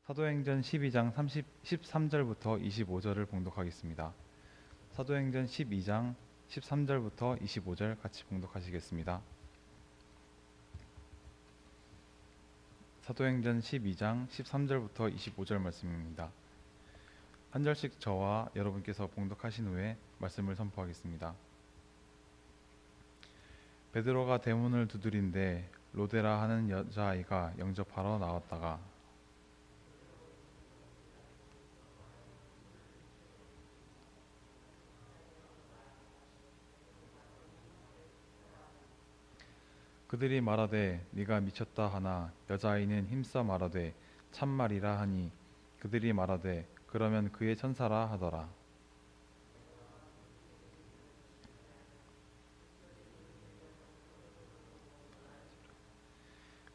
사도행전 12장 13절부터 25절을 봉독하겠습니다. 사도행전 12장 13절부터 25절 같이 봉독하시겠습니다. 사도행전 12장 13절부터 25절 말씀입니다. 한 절씩 저와 여러분께서 봉독하신 후에 말씀을 선포하겠습니다. 베드로가 대문을 두드린데 로데라 하는 여자아이가 영접하러 나왔다가 그들이 말하되 네가 미쳤다 하나 여자아이는 힘써 말하되 참말이라 하니 그들이 말하되 그러면 그의 천사라 하더라.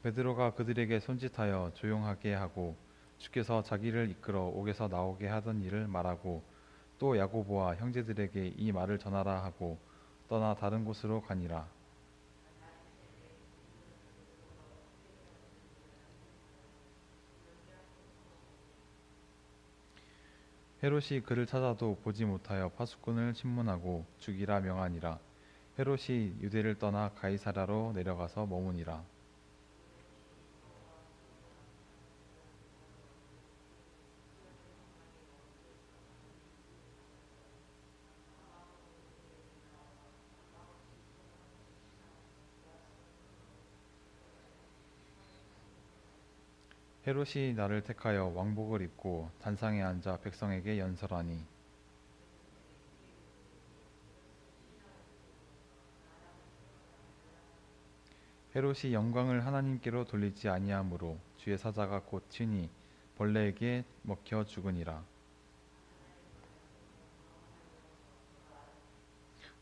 베드로가 그들에게 손짓하여 조용하게 하고 주께서 자기를 이끌어 옥에서 나오게 하던 일을 말하고 또 야고보와 형제들에게 이 말을 전하라 하고 떠나 다른 곳으로 가니라. 헤롯이 그를 찾아도 보지 못하여 파수꾼을 신문하고 죽이라 명하니라. 헤롯이 유대를 떠나 가이사랴로 내려가서 머무니라. 헤롯이 나를 택하여 왕복을 입고 단상에 앉아 백성에게 연설하니 헤롯이 영광을 하나님께로 돌리지 아니하므로 주의 사자가 곧 친히 벌레에게 먹혀 죽으니라.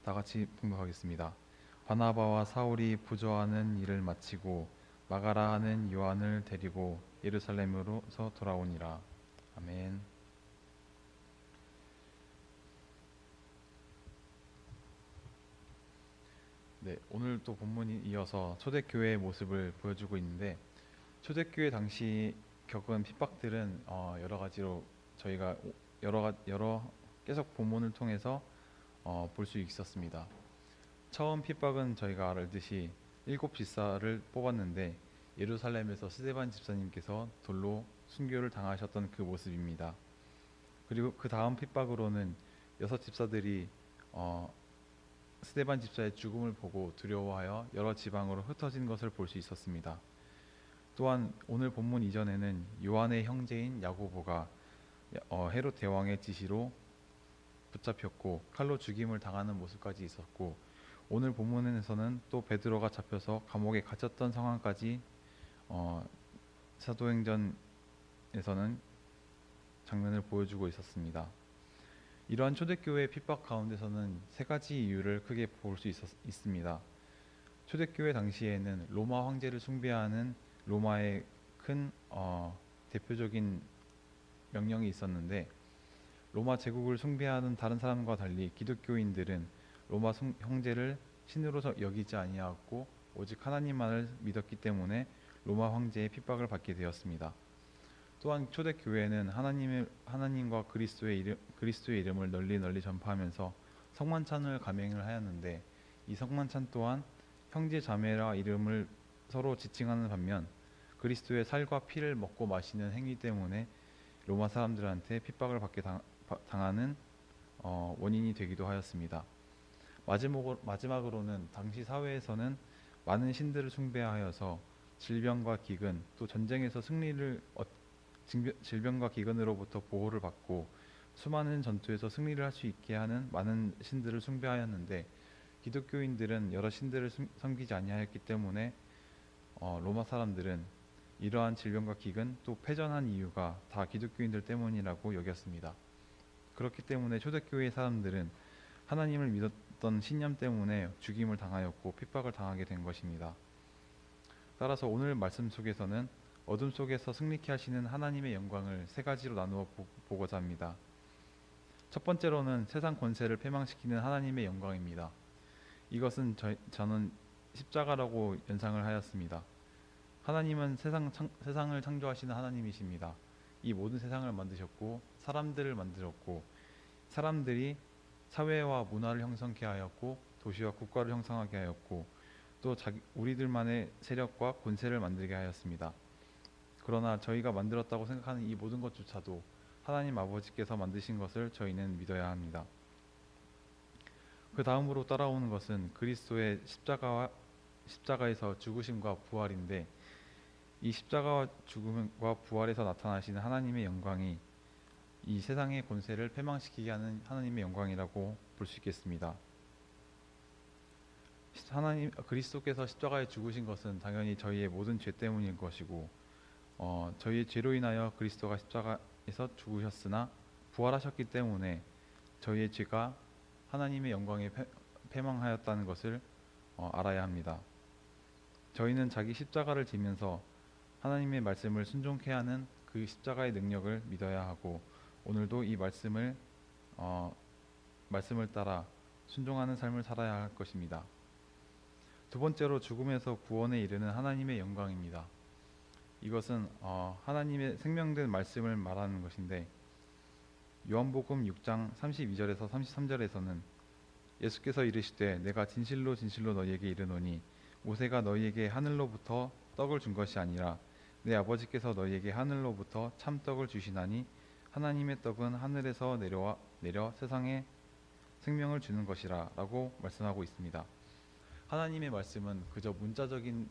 다 같이 봉독하겠습니다. 바나바와 사울이 부조하는 일을 마치고 마가라 하는 요한을 데리고 예루살렘으로서 돌아오니라. 아멘. 네, 오늘 또 본문이 이어서 초대교회의 모습을 보여주고 있는데 초대교회 당시 겪은 핍박들은 여러 가지로 저희가 여러 계속 본문을 통해서 볼 수 있었습니다. 처음 핍박은 저희가 알듯이 7집사를 뽑았는데 예루살렘에서 스데반 집사님께서 돌로 순교를 당하셨던 그 모습입니다. 그리고 그 다음 핍박으로는 6집사들이 스데반 집사의 죽음을 보고 두려워하여 여러 지방으로 흩어진 것을 볼 수 있었습니다. 또한 오늘 본문 이전에는 요한의 형제인 야고보가 헤롯 대왕의 지시로 붙잡혔고 칼로 죽임을 당하는 모습까지 있었고 오늘 본문에서는 또 베드로가 잡혀서 감옥에 갇혔던 상황까지 사도행전에서는 장면을 보여주고 있었습니다. 이러한 초대교회의 핍박 가운데서는 세 가지 이유를 크게 볼 수 있습니다. 초대교회 당시에는 로마 황제를 숭배하는 로마의 큰 대표적인 명령이 있었는데 로마 제국을 숭배하는 다른 사람과 달리 기독교인들은 로마 황제를 신으로 여기지 아니하였고 오직 하나님만을 믿었기 때문에 로마 황제의 핍박을 받게 되었습니다. 또한 초대교회는 하나님과 그리스도의 이름을 널리 전파하면서 성만찬을 감행을 하였는데 이 성만찬 또한 형제 자매라 이름을 서로 지칭하는 반면 그리스도의 살과 피를 먹고 마시는 행위 때문에 로마 사람들한테 핍박을 받게 당하는 원인이 되기도 하였습니다. 마지막으로는 당시 사회에서는 많은 신들을 숭배하여서 질병과 기근 또 전쟁에서 질병과 기근으로부터 보호를 받고 수많은 전투에서 승리를 할 수 있게 하는 많은 신들을 숭배하였는데 기독교인들은 여러 신들을 섬기지 아니하였기 때문에 로마 사람들은 이러한 질병과 기근 또 패전한 이유가 다 기독교인들 때문이라고 여겼습니다. 그렇기 때문에 초대교회 사람들은 하나님을 믿었던 신념 때문에 죽임을 당하였고 핍박을 당하게 된 것입니다. 따라서 오늘 말씀 속에서는 어둠 속에서 승리케 하시는 하나님의 영광을 세 가지로 나누어 보고자 합니다. 첫 번째로는 세상 권세를 패망시키는 하나님의 영광입니다. 이것은 저는 십자가라고 연상을 하였습니다. 하나님은 세상을 창조하시는 하나님이십니다. 이 모든 세상을 만드셨고 사람들을 만들었고 사람들이 사회와 문화를 형성케 하였고 도시와 국가를 형성하게 하였고 또 우리들만의 세력과 권세를 만들게 하였습니다. 그러나 저희가 만들었다고 생각하는 이 모든 것조차도 하나님 아버지께서 만드신 것을 저희는 믿어야 합니다. 그 다음으로 따라오는 것은 그리스도의 십자가에서 죽으심과 부활인데, 이 십자가와 죽음과 부활에서 나타나시는 하나님의 영광이 이 세상의 권세를 패망시키게 하는 하나님의 영광이라고 볼 수 있겠습니다. 그리스도께서 십자가에 죽으신 것은 당연히 저희의 모든 죄 때문인 것이고, 저희의 죄로 인하여 그리스도가 십자가에서 죽으셨으나 부활하셨기 때문에 저희의 죄가 하나님의 영광에 패망하였다는 것을 알아야 합니다. 저희는 자기 십자가를 지면서 하나님의 말씀을 순종케 하는 그 십자가의 능력을 믿어야 하고, 오늘도 이 말씀을 따라 순종하는 삶을 살아야 할 것입니다. 두 번째로 죽음에서 구원에 이르는 하나님의 영광입니다. 이것은 하나님의 생명된 말씀을 말하는 것인데, 요한복음 6장 32절에서 33절에서는 예수께서 이르시되 내가 진실로 진실로 너희에게 이르노니 모세가 너희에게 하늘로부터 떡을 준 것이 아니라 내 아버지께서 너희에게 하늘로부터 참떡을 주시나니 하나님의 떡은 하늘에서 내려 세상에 생명을 주는 것이라 라고 말씀하고 있습니다. 하나님의 말씀은 그저 문자적인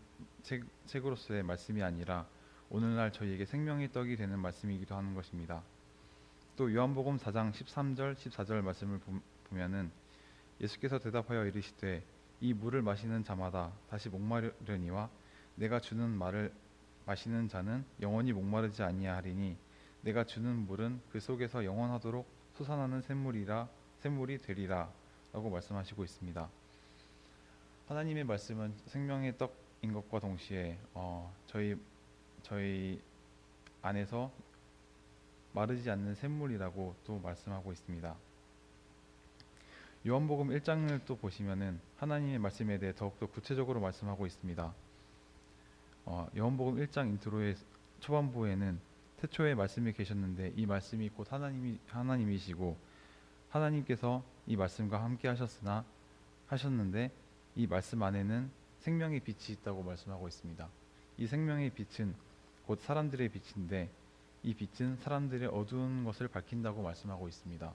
책으로서의 말씀이 아니라 오늘날 저희에게 생명의 떡이 되는 말씀이기도 하는 것입니다. 또 요한복음 4장 13절 14절 말씀을 보면은 예수께서 대답하여 이르시되 이 물을 마시는 자마다 다시 목마르려니와 내가 주는 말을 마시는 자는 영원히 목마르지 아니하리니 내가 주는 물은 그 속에서 영원하도록 솟아나는 샘물이 되리라 라고 말씀하시고 있습니다. 하나님의 말씀은 생명의 떡인 것과 동시에 저희 안에서 마르지 않는 샘물이라고 또 말씀하고 있습니다. 요한복음 1장을 또 보시면은 하나님의 말씀에 대해 더욱더 구체적으로 말씀하고 있습니다. 요한복음 1장 인트로의 초반부에는 태초에 말씀이 계셨는데 이 말씀이 곧 하나님이시고 하나님께서 이 말씀과 함께 하셨는데 이 말씀 안에는 생명의 빛이 있다고 말씀하고 있습니다. 이 생명의 빛은 곧 사람들의 빛인데 이 빛은 사람들의 어두운 것을 밝힌다고 말씀하고 있습니다.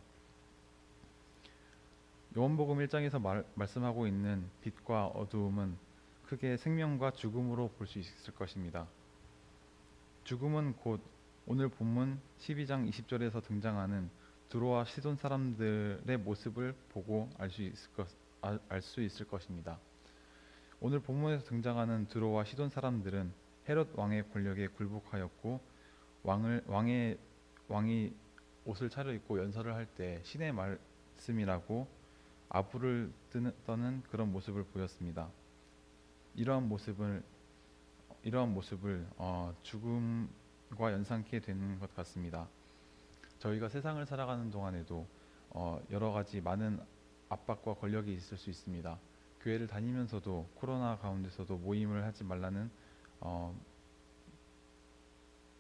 요한복음 1장에서 말씀하고 있는 빛과 어두움은 크게 생명과 죽음으로 볼 수 있을 것입니다. 죽음은 곧 오늘 본문 12장 20절에서 등장하는 두로와 시돈 사람들의 모습을 보고 알 수 있을 것입니다. 오늘 본문에서 등장하는 두로와 시돈 사람들은 헤롯 왕의 권력에 굴복하였고 왕이 옷을 차려입고 연설을 할 때 신의 말씀이라고 아부를 떠는 그런 모습을 보였습니다. 이러한 모습을 죽음과 연상케 되는 것 같습니다. 저희가 세상을 살아가는 동안에도 여러 가지 많은 압박과 권력이 있을 수 있습니다. 교회를 다니면서도 코로나 가운데서도 모임을 하지 말라는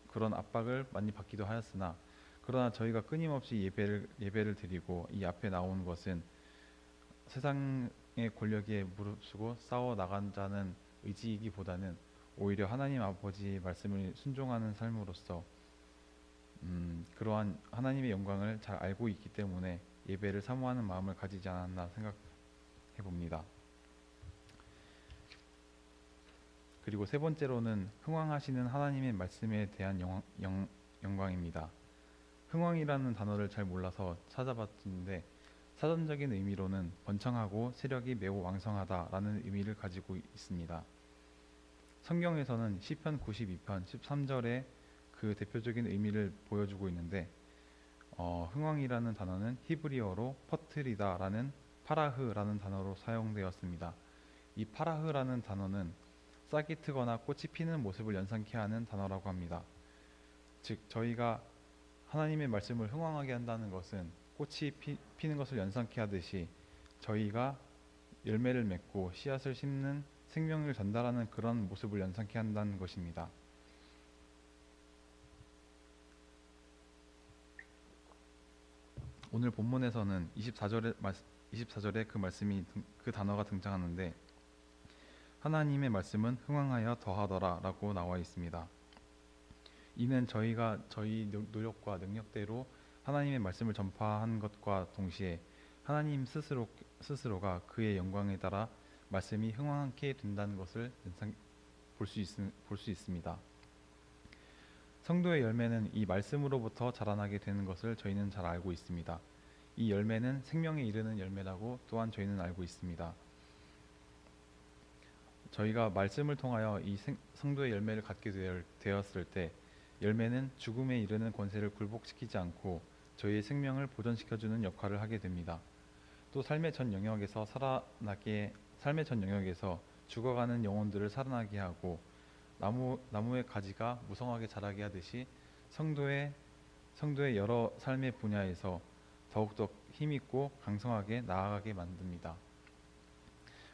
그런 압박을 많이 받기도 하였으나, 그러나 저희가 끊임없이 예배를 드리고 이 앞에 나온 것은 세상의 권력에 무릅쓰고 싸워 나간다는 의지이기보다는 오히려 하나님 아버지의 말씀을 순종하는 삶으로서 그러한 하나님의 영광을 잘 알고 있기 때문에 예배를 사모하는 마음을 가지지 않았나 생각해 봅니다. 그리고 세 번째로는 흥왕하시는 하나님의 말씀에 대한 영광입니다. 흥왕이라는 단어를 잘 몰라서 찾아봤는데 사전적인 의미로는 번창하고 세력이 매우 왕성하다라는 의미를 가지고 있습니다. 성경에서는 시편 92편 13절에 그 대표적인 의미를 보여주고 있는데, 흥왕이라는 단어는 히브리어로 퍼트리다라는 파라흐라는 단어로 사용되었습니다. 이 파라흐라는 단어는 싹이 트거나 꽃이 피는 모습을 연상케 하는 단어라고 합니다. 즉 저희가 하나님의 말씀을 흥왕하게 한다는 것은 꽃이 피는 것을 연상케 하듯이 저희가 열매를 맺고 씨앗을 심는 생명을 전달하는 그런 모습을 연상케 한다는 것입니다. 오늘 본문에서는 24절에 그 단어가 등장하는데 하나님의 말씀은 흥왕하여 더하더라 라고 나와 있습니다. 이는 저희가 저희 노력과 능력대로 하나님의 말씀을 전파한 것과 동시에 하나님 스스로가 그의 영광에 따라 말씀이 흥왕하게 된다는 것을 볼 수 있습니다. 성도의 열매는 이 말씀으로부터 자라나게 되는 것을 저희는 잘 알고 있습니다. 이 열매는 생명에 이르는 열매라고 또한 저희는 알고 있습니다. 저희가 말씀을 통하여 이 성도의 열매를 갖게 되었을 때 열매는 죽음에 이르는 권세를 굴복시키지 않고 저희의 생명을 보존시켜주는 역할을 하게 됩니다. 또 삶의 전 영역에서 죽어가는 영혼들을 살아나게 하고 나무의 가지가 무성하게 자라게 하듯이 성도의 여러 삶의 분야에서 더욱더 힘있고 강성하게 나아가게 만듭니다.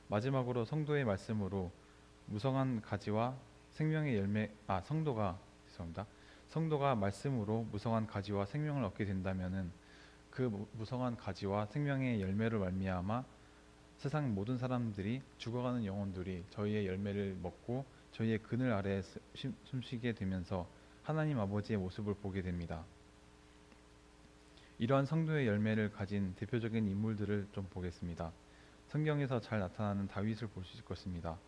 마지막으로 성도의 말씀으로 무성한 가지와 생명의 성도가 말씀으로 무성한 가지와 생명을 얻게 된다면은 그 무성한 가지와 생명의 열매를 말미암아 세상 모든 사람들이 죽어가는 영혼들이 저희의 열매를 먹고 저희의 그늘 아래에 숨쉬게 되면서 하나님 아버지의 모습을 보게 됩니다. 이러한 성도의 열매를 가진 대표적인 인물들을 좀 보겠습니다. 성경에서 잘 나타나는 다윗을 볼 수 있을 것입니다.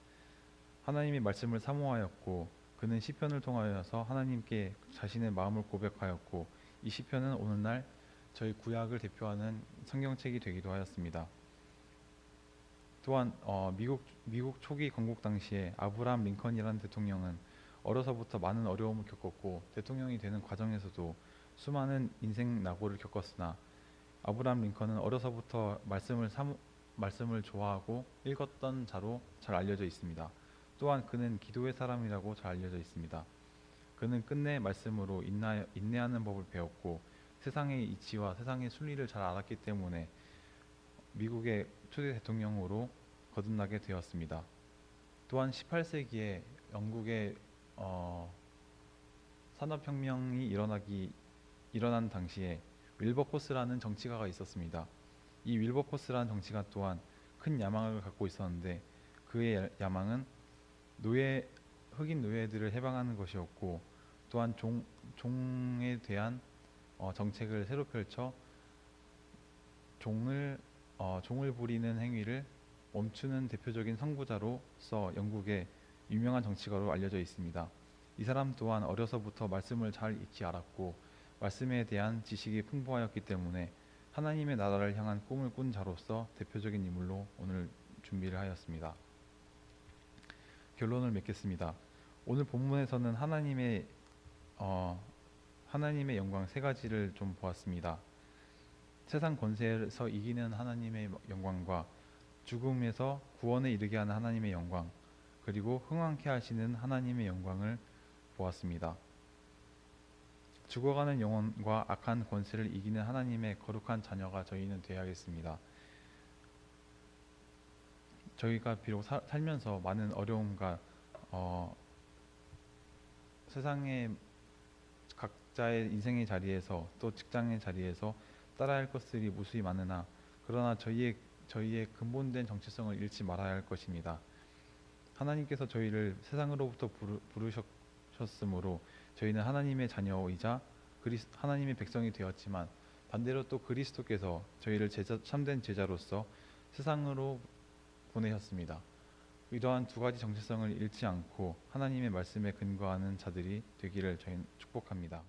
하나님의 말씀을 사모하였고 그는 시편을 통하여서 하나님께 자신의 마음을 고백하였고 이 시편은 오늘날 저희 구약을 대표하는 성경책이 되기도 하였습니다. 또한 미국 초기 건국 당시에 아브라함 링컨이라는 대통령은 어려서부터 많은 어려움을 겪었고 대통령이 되는 과정에서도 수많은 인생 낙오를 겪었으나 아브라함 링컨은 어려서부터 말씀을 좋아하고 읽었던 자로 잘 알려져 있습니다. 또한 그는 기도의 사람이라고 잘 알려져 있습니다. 그는 끝내 말씀으로 인내하는 법을 배웠고 세상의 이치와 세상의 순리를 잘 알았기 때문에 미국의 초대 대통령으로 거듭나게 되었습니다. 또한 18세기에 영국의 산업혁명이 일어난 당시에 윌버포스라는 정치가가 있었습니다. 이 윌버포스라는 정치가 또한 큰 야망을 갖고 있었는데 그의 야망은 흑인 노예들을 해방하는 것이었고 또한 종에 대한 정책을 새로 펼쳐 종을 부리는 행위를 멈추는 대표적인 선구자로서 영국의 유명한 정치가로 알려져 있습니다. 이 사람 또한 어려서부터 말씀을 잘 익히 알았고 말씀에 대한 지식이 풍부하였기 때문에 하나님의 나라를 향한 꿈을 꾼 자로서 대표적인 인물로 오늘 준비를 하였습니다. 결론을 맺겠습니다. 오늘 본문에서는 하나님의 영광 세 가지를 좀 보았습니다. 세상 권세에서 이기는 하나님의 영광과 죽음에서 구원에 이르게 하는 하나님의 영광, 그리고 흥왕케 하시는 하나님의 영광을 보았습니다. 죽어가는 영혼과 악한 권세를 이기는 하나님의 거룩한 자녀가 저희는 되어야겠습니다. 저희가 비록 살면서 많은 어려움과 세상의 각자의 인생의 자리에서 또 직장의 자리에서 따라야 할 것들이 무수히 많으나 그러나 저희의 근본된 정체성을 잃지 말아야 할 것입니다. 하나님께서 저희를 세상으로부터 부르셨으므로 저희는 하나님의 자녀이자 하나님의 백성이 되었지만 반대로 또 그리스도께서 저희를 참된 제자로서 세상으로 보내셨습니다. 이러한 두 가지 정체성을 잃지 않고 하나님의 말씀에 근거하는 자들이 되기를 저희는 축복합니다.